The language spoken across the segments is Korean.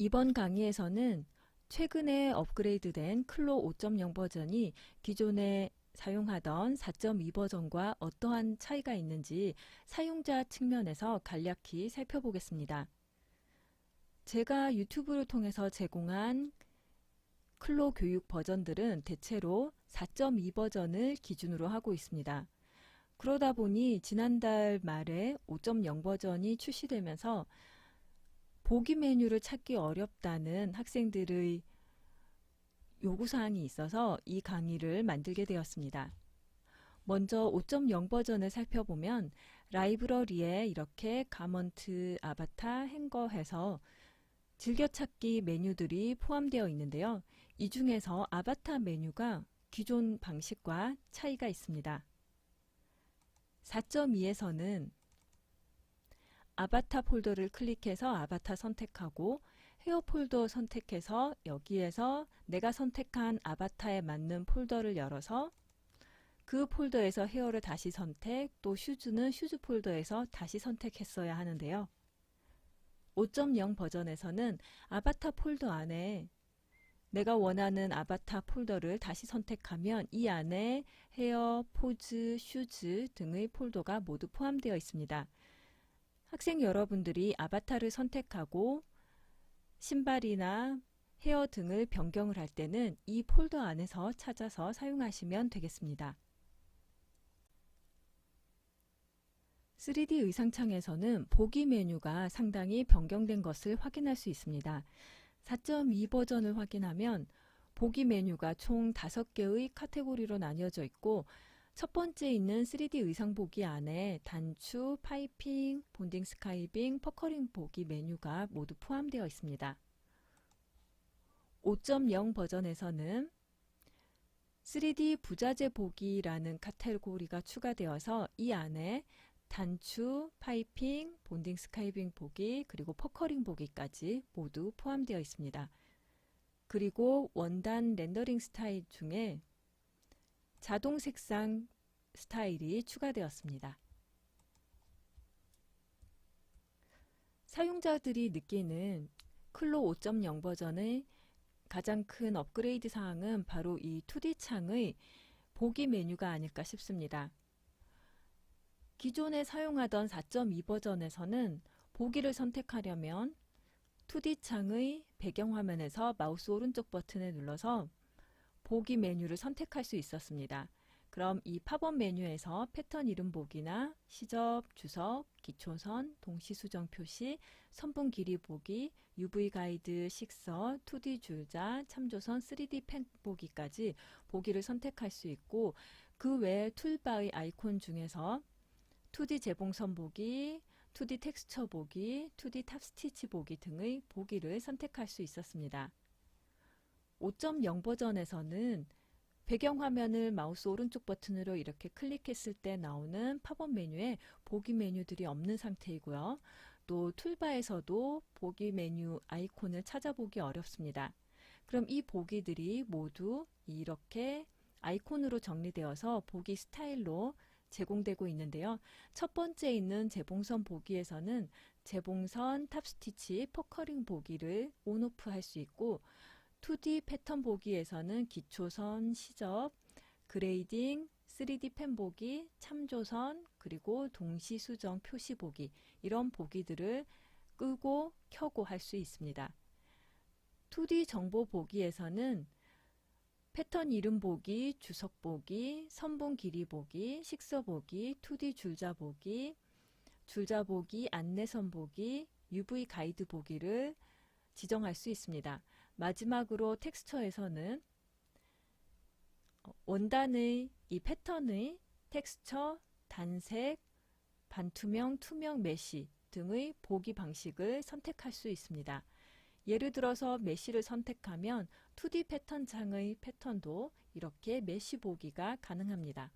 이번 강의에서는 최근에 업그레이드된 클로 5.0 버전이 기존에 사용하던 4.2 버전과 어떠한 차이가 있는지 사용자 측면에서 간략히 살펴보겠습니다. 제가 유튜브를 통해서 제공한 클로 교육 버전들은 대체로 4.2 버전을 기준으로 하고 있습니다. 그러다 보니 지난달 말에 5.0 버전이 출시되면서 보기 메뉴를 찾기 어렵다는 학생들의 요구사항이 있어서 이 강의를 만들게 되었습니다. 먼저 5.0 버전을 살펴보면 라이브러리에 이렇게 가먼트, 아바타, 행거해서 즐겨찾기 메뉴들이 포함되어 있는데요. 이 중에서 아바타 메뉴가 기존 방식과 차이가 있습니다. 4.2에서는 아바타 폴더를 클릭해서 아바타 선택하고 헤어 폴더 선택해서 여기에서 내가 선택한 아바타에 맞는 폴더를 열어서 그 폴더에서 헤어를 다시 선택, 또 슈즈는 슈즈 폴더에서 다시 선택했어야 하는데요. 5.0 버전에서는 아바타 폴더 안에 내가 원하는 아바타 폴더를 다시 선택하면 이 안에 헤어, 포즈, 슈즈 등의 폴더가 모두 포함되어 있습니다. 학생 여러분들이 아바타를 선택하고 신발이나 헤어 등을 변경을 할 때는 이 폴더 안에서 찾아서 사용하시면 되겠습니다. 3D 의상창에서는 보기 메뉴가 상당히 변경된 것을 확인할 수 있습니다. 4.2 버전을 확인하면 보기 메뉴가 총 5개의 카테고리로 나뉘어져 있고 첫 번째 있는 3D 의상 보기 안에 단추, 파이핑, 본딩 스카이빙, 퍼커링 보기 메뉴가 모두 포함되어 있습니다. 5.0 버전에서는 3D 부자재 보기라는 카테고리가 추가되어서 이 안에 단추, 파이핑, 본딩 스카이빙 보기, 그리고 퍼커링 보기까지 모두 포함되어 있습니다. 그리고 원단 렌더링 스타일 중에 자동 색상 스타일이 추가되었습니다. 사용자들이 느끼는 클로 5.0 버전의 가장 큰 업그레이드 사항은 바로 이 2D 창의 보기 메뉴가 아닐까 싶습니다. 기존에 사용하던 4.2 버전에서는 보기를 선택하려면 2D 창의 배경화면에서 마우스 오른쪽 버튼을 눌러서 보기 메뉴를 선택할 수 있었습니다. 그럼 이 팝업 메뉴에서 패턴 이름 보기나 시접, 주석, 기초선, 동시수정 표시, 선분 길이 보기, UV 가이드, 식서, 2D 줄자, 참조선, 3D 펜 보기까지 보기를 선택할 수 있고 그 외에 툴바의 아이콘 중에서 2D 재봉선 보기, 2D 텍스처 보기, 2D 탑 스티치 보기 등의 보기를 선택할 수 있었습니다. 5.0 버전에서는 배경화면을 마우스 오른쪽 버튼으로 이렇게 클릭했을 때 나오는 팝업 메뉴에 보기 메뉴들이 없는 상태이고요. 또 툴바에서도 보기 메뉴 아이콘을 찾아보기 어렵습니다. 그럼 이 보기들이 모두 이렇게 아이콘으로 정리되어서 보기 스타일로 제공되고 있는데요. 첫 번째 있는 재봉선 보기에서는 재봉선, 탑스티치, 퍼커링 보기를 온오프 할 수 있고 2D 패턴 보기에서는 기초선, 시접, 그레이딩, 3D 펜 보기, 참조선, 그리고 동시수정 표시 보기 이런 보기들을 끄고 켜고 할 수 있습니다. 2D 정보 보기에서는 패턴 이름 보기, 주석 보기, 선분 길이 보기, 식서 보기, 2D 줄자 보기, 줄자 보기, 안내선 보기, UV 가이드 보기를 지정할 수 있습니다. 마지막으로 텍스처에서는 원단의 이 패턴의 텍스처, 단색, 반투명, 투명 메쉬 등의 보기 방식을 선택할 수 있습니다. 예를 들어서 메쉬를 선택하면 2D 패턴 창의 패턴도 이렇게 메쉬 보기가 가능합니다.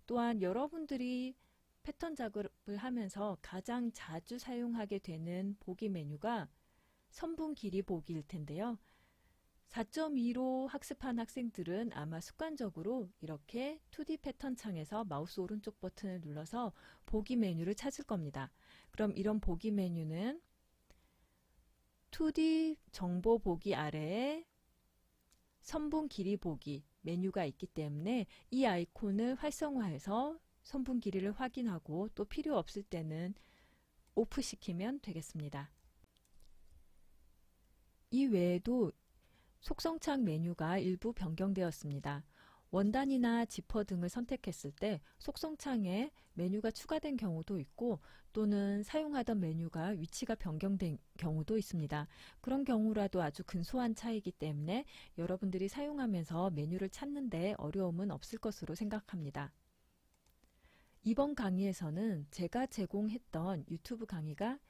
또한 여러분들이 패턴 작업을 하면서 가장 자주 사용하게 되는 보기 메뉴가 선분 길이 보기일 텐데요. 4.2로 학습한 학생들은 아마 습관적으로 이렇게 2D 패턴 창에서 마우스 오른쪽 버튼을 눌러서 보기 메뉴를 찾을 겁니다. 그럼 이런 보기 메뉴는 2D 정보 보기 아래에 선분 길이 보기 메뉴가 있기 때문에 이 아이콘을 활성화해서 선분 길이를 확인하고 또 필요 없을 때는 오프 시키면 되겠습니다. 이 외에도 속성창 메뉴가 일부 변경되었습니다. 원단이나 지퍼 등을 선택했을 때 속성창에 메뉴가 추가된 경우도 있고 또는 사용하던 메뉴가 위치가 변경된 경우도 있습니다. 그런 경우라도 아주 근소한 차이이기 때문에 여러분들이 사용하면서 메뉴를 찾는데 어려움은 없을 것으로 생각합니다. 이번 강의에서는 제가 제공했던 유튜브 강의가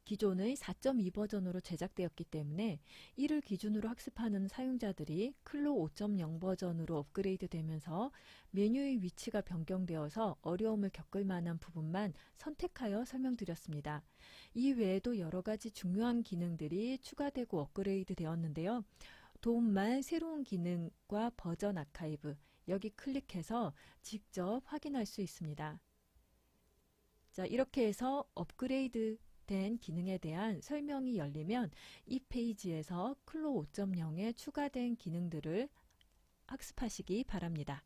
기존의 4.2 버전으로 제작되었기 때문에 이를 기준으로 학습하는 사용자들이 클로 5.0 버전으로 업그레이드 되면서 메뉴의 위치가 변경되어서 어려움을 겪을 만한 부분만 선택하여 설명드렸습니다. 이 외에도 여러 가지 중요한 기능들이 추가되고 업그레이드 되었는데요. 도움말 새로운 기능과 버전 아카이브 여기 클릭해서 직접 확인할 수 있습니다. 자, 이렇게 해서 업그레이드 된 기능에 대한 설명이 열리면 이 페이지에서 클로 5.0에 추가된 기능들을 학습하시기 바랍니다.